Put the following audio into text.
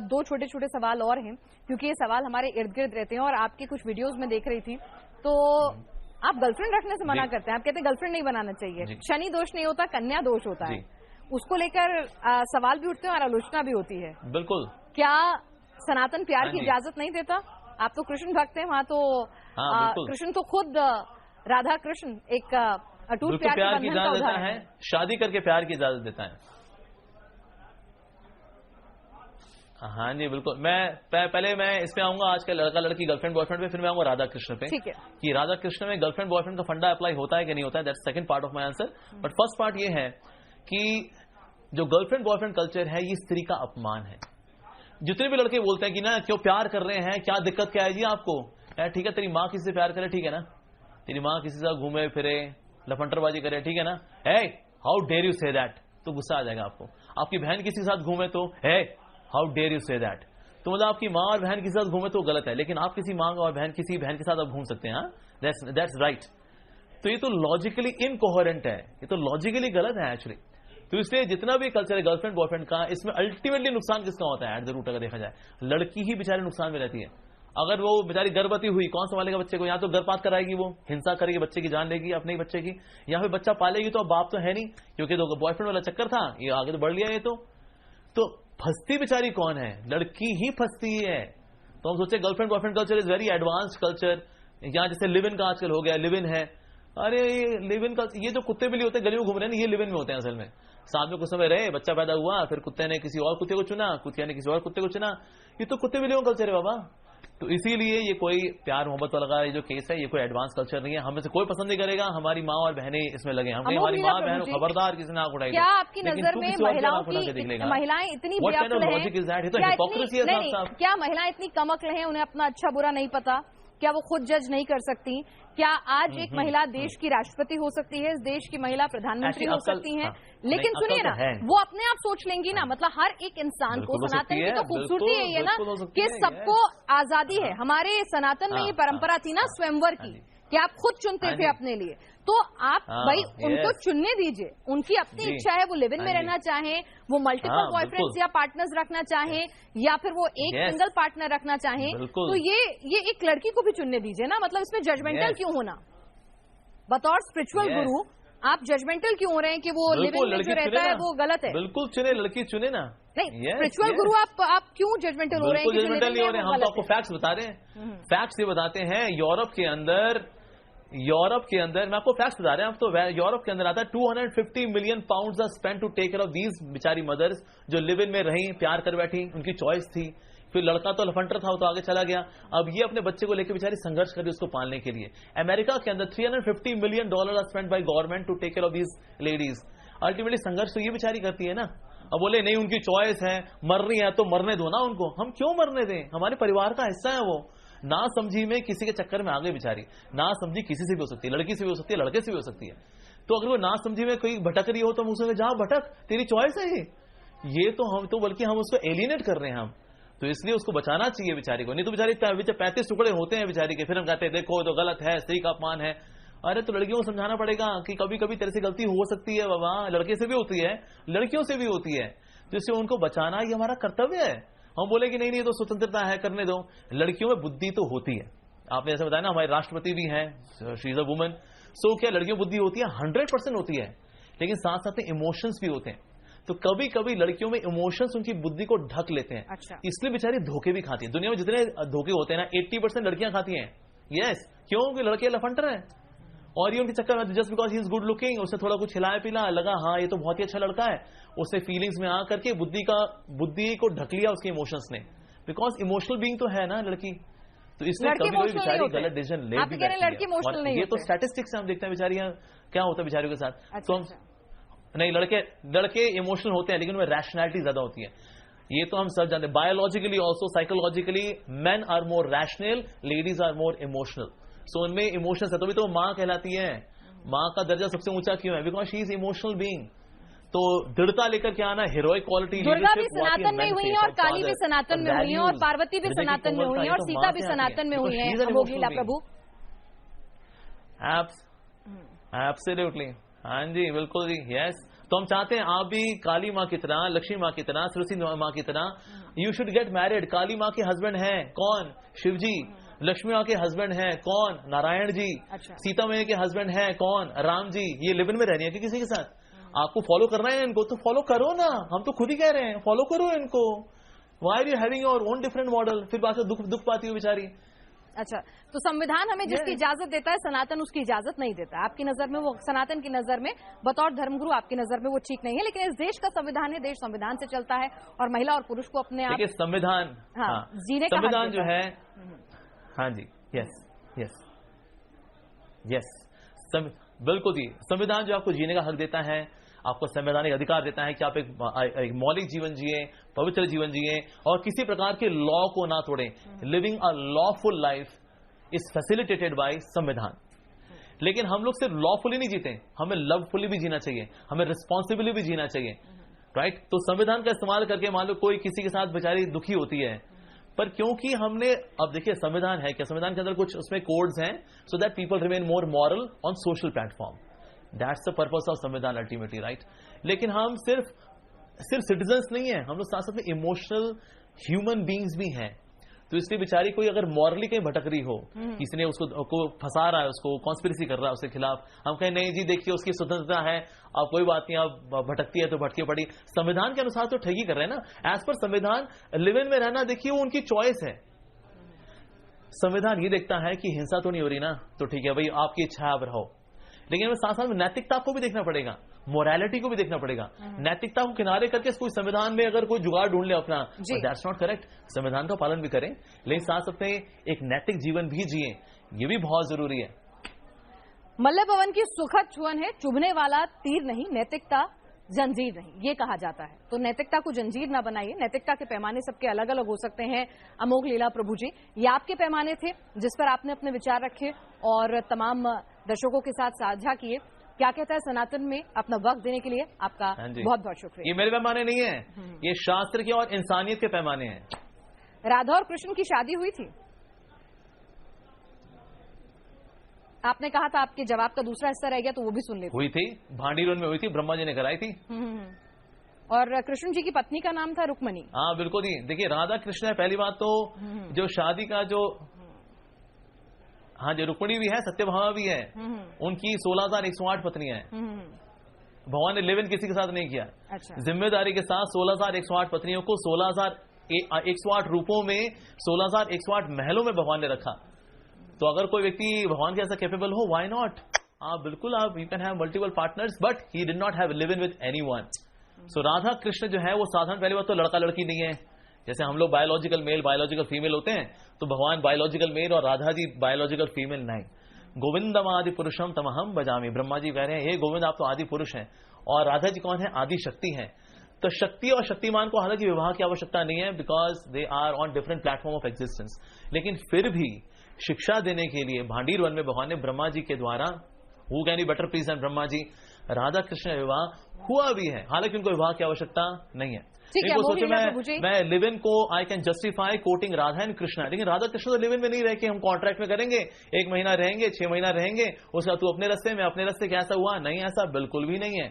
दो छोटे छोटे सवाल और हैं, क्योंकि ये सवाल हमारे इर्द गिर्द रहते हैं और आपकी कुछ वीडियोस में देख रही थी, तो आप गर्लफ्रेंड रखने से मना करते हैं, आप कहते हैं गर्लफ्रेंड नहीं बनाना चाहिए, शनि दोष नहीं होता, कन्या दोष होता है, उसको लेकर सवाल भी उठते हैं और आलोचना भी होती है। बिल्कुल। क्या सनातन प्यार की इजाजत नहीं देता? आप तो कृष्ण भक्त हैं, वहाँ तो कृष्ण तो खुद राधा कृष्ण एक अटूट प्यार की इजाजत देता है, शादी करके प्यार की इजाजत देता है। हाँ जी बिल्कुल। पहले मैं इस पे आऊंगा आज का लड़का लड़की गर्लफ्रेंड बॉयफ्रेंड पे, फिर मैं आऊंगा राधा कृष्ण पे। ठीक है कि राधा कृष्ण में गर्लफ्रेंड बॉयफ्रेंड का फंडा अप्लाई होता है कि नहीं होता है, that's second part of my answer. But first part ये है कि जो गर्लफ्रेंड बॉयफ्रेंड कल्चर है ये स्त्री का अपमान है। जितने भी लड़के बोलते हैं कि ना क्यों प्यार कर रहे हैं, क्या दिक्कत क्या है जी आपको, ठीक है तेरी माँ किसी से प्यार करे, ठीक है ना, तेरी माँ किसी से घूमे फिरे लफंटरबाजी करे, ठीक है ना, how dare you say that, तो गुस्सा आ जाएगा आपको। आपकी बहन किसी के साथ घूमे तो how dare you say that, तो मतलब आपकी माँ और बहन किसी साथ घूमे तो गलत है, लेकिन आप किसी माँ और किसी बहन के साथ आप घूम सकते हैं, दैट्स राइट। तो ये तो लॉजिकली इनकोहेरेंट है, ये तो लॉजिकली गलत है एक्चुअली। तो इसलिए जितना भी कल्चर है गर्लफ्रेंड बॉयफ्रेंड का, इसमें अल्टीमेटली नुकसान किसका होता है एट द रूट अगर देखा जाए, लड़की ही बेचारी नुकसान में रहती है। अगर वो बेचारी गर्भवती हुई, कौन संभालेगा बच्चे को, या तो गर्भपात कराएगी, वो हिंसा करेगी, बच्चे की जान लेगी अपने ही बच्चे की, या फिर बच्चा पालेगी तो बाप तो है नहीं, क्योंकि तो बॉयफ्रेंड वाला चक्कर था, ये आगे तो बढ़ लिया। ये तो फंसती बेचारी कौन है, लड़की ही फंसती है। तो हम सोचे girlfriend boyfriend culture is very advanced culture, यहाँ जैसे लिव इन का आजकल हो गया, लिव इन है, अरे लिव इन का ये जो कुत्ते बिल्ली होते हैं गली में घूम रहे हैं ये लिव इन में होते हैं असल में। साथ में कुछ समय रहे, बच्चा पैदा हुआ, फिर कुत्ते ने किसी और कुत्ते को चुना, कुत्ते ने किसी और कुत्ते को चुना, ये तो कुत्ते बिल्लियों का कल्चर है बाबा। तो इसीलिए ये कोई प्यार मोहब्बत वाला ये जो केस है ये कोई एडवांस कल्चर नहीं है, हमें से कोई पसंद नहीं करेगा हमारी माँ और बहनें इसमें लगे, हम हमारी माँ बहन खबरदार किसी ने आंख उठाई। क्या आपकी नजर में महिलाएं इतनी क्या महिलाएं इतनी कम अक्ल हैं, उन्हें अपना अच्छा बुरा नहीं पता, क्या वो खुद जज नहीं कर सकती? क्या आज एक महिला देश की राष्ट्रपति हो सकती है, इस देश की महिला प्रधानमंत्री हो सकती हैं? लेकिन सुनिए ना, वो अपने आप सोच लेंगी ना, मतलब हर एक इंसान को, सनातन की तो खूबसूरती है ये ना कि सबको आजादी है। हमारे सनातन में ये परंपरा थी ना स्वयंवर की, कि आप खुद चुनते थे अपने लिए, तो आप भाई उनको चुनने दीजिए, उनकी अपनी इच्छा है, वो लिव इन में रहना चाहें, वो मल्टीपल बॉयफ्रेंड्स या पार्टनर्स रखना चाहें, या फिर वो एक सिंगल पार्टनर रखना चाहें, तो ये एक लड़की को भी चुनने दीजिए ना, मतलब इसमें जजमेंटल क्यों होना? बतौर स्पिरिचुअल गुरु आप जजमेंटल क्यों हो रहे हैं कि वो लिव इन में जो रहता है वो गलत है? बिल्कुल चुने, लड़की चुने ना। नहीं स्पिरिचुअल गुरु आप क्यों जजमेंटल हो रहे हैं? जजमेंटल नहीं हो रहे, हम तो आपको फैक्ट्स बता रहे हैं, फैक्ट्स ये बताते हैं। यूरोप के अंदर मैं आपको फैक्ट्स बता रहे हैं, अब तो यूरोप के अंदर आता है 250 million pounds are spent to take care of these बेचारी मदर्स जो लिव इन में रही, प्यार कर बैठी, उनकी चॉइस थी। फिर लड़का तो लफंटर था, वो तो आगे चला गया, अब ये अपने बच्चे को लेकर बेचारी संघर्ष कर रही उसको पालने के लिए। अमेरिका के अंदर $350 million are spent by government to take care of these ladies. Ultimately संघर्ष तो ये बेचारी करती है ना। अब बोले नहीं उनकी चॉइस है, मर रही है तो मरने दो ना उनको, हम क्यों मरने दें, हमारे परिवार का हिस्सा है वो। ना समझी में किसी के चक्कर में आ गई बेचारी, ना समझी किसी से भी हो सकती है, लड़की से भी हो सकती है, लड़के से भी हो सकती है। तो अगर वो ना समझी में कोई भटक रही हो तो हम उसमें जहां भटक, तेरी चॉइस है ये तो हम तो बल्कि हम उसको एलिनेट कर रहे हैं हम, तो इसलिए उसको बचाना चाहिए बेचारी को। नहीं तो बेचारी 35 टुकड़े होते हैं बेचारी के, फिर हम कहते हैं देखो तो गलत है, स्त्री का अपमान है। अरे तो लड़कियों को समझाना पड़ेगा कि कभी कभी तेरे से गलती हो सकती है बाबा, लड़के से भी होती है, लड़कियों से भी होती है, तो इससे उनको बचाना ये हमारा कर्तव्य है। हम बोले कि नहीं तो स्वतंत्रता है, करने दो। लड़कियों में बुद्धि तो होती है, आपने जैसे बताया ना हमारे राष्ट्रपति भी हैं, शी इज अ वुमन, सो क्या लड़कियों बुद्धि होती है? 100% होती है, लेकिन साथ साथ में इमोशंस भी होते हैं। तो कभी कभी लड़कियों में इमोशंस उनकी बुद्धि को ढक लेते हैं। अच्छा। इसलिए बेचारी धोखे भी खाती है। दुनिया में जितने धोखे होते हैं ना 80% लड़कियां खाती हैं। यस, क्यों? कि लड़के लफंटर हैं और ये उनके चक्कर में just because he is good looking, उसने थोड़ा कुछ हिलाया पिला, लगा हाँ ये तो बहुत ही अच्छा लड़का है, उससे फीलिंग्स में आ करके बुद्धि को ढक लिया उसके इमोशंस ने, बिकॉज इमोशनल बीइंग तो है ना लड़की, तो इसलिए कभी कभी बेचारी गलत डिसीजन ले भी बैठती है। ये तो स्टैटिस्टिक्स से हम देखते हैं बेचारियां क्या होता है बेचारियों के साथ। तो नहीं, लड़के इमोशनल होते हैं लेकिन उनमें रैशनैलिटी ज्यादा होती है, ये तो हम सब जानते हैं। Biologically also psychologically men are more rational, ladies are more emotional. So उनमें इमोशंस है, तभी तो माँ कहलाती है। माँ का दर्जा सबसे ऊंचा क्यों है? Because she is emotional being. तो दृढ़ता लेकर के आना, हीरोइक क्वालिटी। दुर्गा भी सनातन में हुई है और काली भी सनातन में हुई है और पार्वती भी सनातन में हुई है और सीता भी सनातन में हुई है। अमोघ प्रभु एब्सोल्युटली, हाँ जी बिल्कुल जी, यस। तो हम चाहते हैं आप भी काली माँ की तरह, लक्ष्मी माँ की तरह, सरस्वती माँ की तरह यू शुड गेट मैरिड। काली माँ के हस्बैंड हैं कौन? शिव जी। लक्ष्मी माँ के हस्बैंड हैं कौन? नारायण जी। अच्छा। सीता मैया के हस्बैंड हैं कौन? राम जी। ये लिव इन में रहनी है कि किसी के साथ? आपको फॉलो करना है इनको, तो फॉलो करो ना, हम तो खुद ही कह रहे हैं फॉलो करो इनको। Why are you having your own different model? फिर बात दुख पाती हो बेचारी। अच्छा, तो संविधान हमें जिसकी इजाजत देता है, सनातन उसकी इजाजत नहीं देता। आपकी नजर में वो, सनातन की नजर में, बतौर धर्मगुरु आपकी नजर में वो ठीक नहीं है, लेकिन इस देश का संविधान है, देश संविधान से चलता है और महिला और पुरुष को अपने आप संविधान, हाँ, जीने का संविधान जो है, हाँ जी, यस यस यस, बिल्कुल जी, संविधान जो आपको जीने का हक देता है, आपको संवैधानिक अधिकार देता है कि आप एक मौलिक जीवन जिए, पवित्र जीवन जिए और किसी प्रकार के लॉ को ना तोड़ें। Living a lawful life is facilitated by संविधान। लेकिन हम लोग सिर्फ लॉफुली नहीं जीते, हमें लवफुली भी जीना चाहिए, हमें रिस्पॉन्सिबली भी जीना चाहिए, राइट। तो संविधान का इस्तेमाल करके मान लो कोई किसी के साथ बेचारी दुखी होती है, पर क्योंकि हमने, अब देखिए संविधान है क्या, संविधान के अंदर कुछ उसमें कोड्स हैं, so that people remain more moral on social platform. That's the purpose of संविधान अल्टीमेटली, राइट। लेकिन हम सिर्फ सिटीजन्स नहीं है, हम लोग साथ साथ में इमोशनल ह्यूमन बींग्स भी हैं। तो इसलिए बेचारी कोई अगर मॉरली कहीं भटक रही हो, किसी ने उसको फंसा रहा है, उसको कॉन्स्पिरेसी कर रहा है उसके खिलाफ, हम कहें नहीं जी देखिए उसकी स्वतंत्रता है, अब कोई बात नहीं, अब भटकती है तो भटकी पड़ी, संविधान के अनुसार तो ठगी कर रहे हैं ना। एज पर संविधान लिव इन में रहना देखिए वो उनकी चॉइस है। संविधान ये देखता है कि हिंसा तो नहीं हो रही ना, तो ठीक है भाई आपकी इच्छा है आप रहो, लेकिन साथ साथ में नैतिकता को भी देखना पड़ेगा, मोरालिटी को भी देखना पड़ेगा। नैतिकता को किनारे करके कोई संविधान में अगर कोई जुगाड़ ढूंढ ले अपना, दैट्स नॉट करेक्ट। संविधान का पालन भी करें, लेकिन साथ साथ में एक नैतिक जीवन भी जिए, ये भी बहुत जरूरी है। मल्ल भवन की सुखद छुअन है, चुभने वाला तीर नहीं, नैतिकता जंजीर नहीं, ये कहा जाता है। तो नैतिकता को जंजीर ना बनाइए। नैतिकता के पैमाने सबके अलग अलग हो सकते हैं। अमोघ लीला प्रभु जी, ये आपके पैमाने थे जिस पर आपने अपने विचार रखे और तमाम दर्शकों के साथ साझा किए। क्या कहता है सनातन में अपना वक्त देने के लिए आपका बहुत बहुत शुक्रिया। ये मेरे पैमाने नहीं है, ये शास्त्र के और इंसानियत के पैमाने हैं। राधा और कृष्ण की शादी हुई थी, आपने कहा था, आपके जवाब का दूसरा हिस्सा रह गया तो वो भी सुन लेते। हुई थी, भांडीरोन में हुई थी, ब्रह्मा जी ने कराई थी। और कृष्ण जी की पत्नी का नाम था रुक्मणी। हाँ बिल्कुल ही, देखिए राधा कृष्ण है पहली बात तो, जो शादी का जो, हाँ जो रुक्मणी भी है, सत्यभामा भी है, उनकी 16,108 पत्नियां हैं। भगवान ने लिव इन किसी के साथ नहीं किया। अच्छा। जिम्मेदारी के साथ 16,108 पत्नियों को 16,108 रूपों में 16,108 महलों में भगवान ने रखा। तो अगर कोई व्यक्ति भगवान के ऐसा कैपेबल हो, व्हाई नॉट, आप बिल्कुल, आप you can have multiple partners, but he did not have live in with anyone. So Radha Krishna जो है वो साधारण, पहली बात तो लड़का लड़की नहीं है, जैसे हम लोग बायोलॉजिकल मेल बायोलॉजिकल फीमेल होते हैं, तो भगवान बायोलॉजिकल मेल और राधा जी बायोलॉजिकल फीमेल नहीं। गोविंदम आदि पुरुषम तमहम बजामी, ब्रह्मा जी कह रहे हैं हे गोविंद आप तो आदि पुरुष हैं, और राधा जी कौन है? आदि शक्ति हैं। तो शक्ति और शक्तिमान को हालांकि विवाह की आवश्यकता नहीं है, because they are on different platform of existence. लेकिन फिर भी शिक्षा देने के लिए भांडीर वन में भगवान ने ब्रह्मा जी के द्वारा, who can be better please and Brahma ji, Radha Krishna विवाह हुआ भी है, हालांकि उनको विवाह की आवश्यकता नहीं है। सोचे मैं लिव इन को I can justify coating Radha and Krishna, लेकिन राधा कृष्ण तो लिव इन में नहीं रह के हम कॉन्ट्रैक्ट में करेंगे, 1 महीना रहेंगे, 6 महीना रहेंगे, उसका तू अपने रास्ते में अपने रास्ते, कैसा हुआ? नहीं, ऐसा बिल्कुल भी नहीं है।